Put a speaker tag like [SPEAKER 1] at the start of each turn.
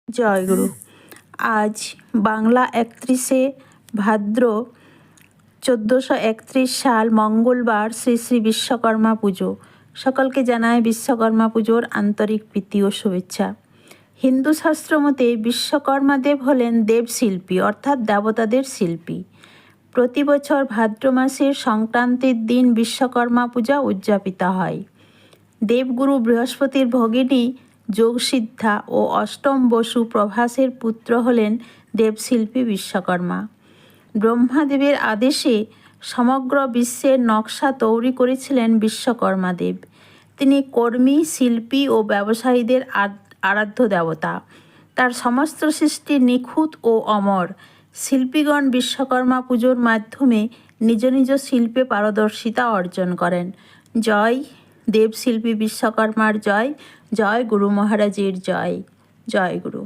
[SPEAKER 1] জয়গুরু। আজ বাংলা 31শে ভাদ্র 1431 সাল মঙ্গলবার শ্রী শ্রী বিশ্বকর্মা পুজো। সকলকে জানায় বিশ্বকর্মা পুজোর আন্তরিক প্রীতি ও শুভেচ্ছা। হিন্দু শাস্ত্র মতে বিশ্বকর্মা দেব হলেন দেবশিল্পী অর্থাৎ দেবতাদের শিল্পী। প্রতি বছর ভাদ্র মাসের সংক্রান্তির দিন বিশ্বকর্মা পূজা উদযাপিত হয়। দেবগুরু বৃহস্পতির ভগিনী যোগসিদ্ধা ও অষ্টম বসু প্রভাসের পুত্র হলেন দেবশিল্পী বিশ্বকর্মা। ব্রহ্মাদেবের আদেশে সমগ্র বিশ্বের নকশা তৈরি করেছিলেন বিশ্বকর্মা দেব। তিনি কর্মী, শিল্পী ও ব্যবসায়ীদের আরাধ্য দেবতা। তার সমস্ত সৃষ্টি নিখুঁত ও অমর। শিল্পীগণ বিশ্বকর্মা পুজোর মাধ্যমে নিজ নিজ শিল্পে পারদর্শিতা অর্জন করেন। জয় দেবশিল্পী বিশ্বকর্মার জয়। জয় গুরু মহারাজের জয়। জয় গুরু।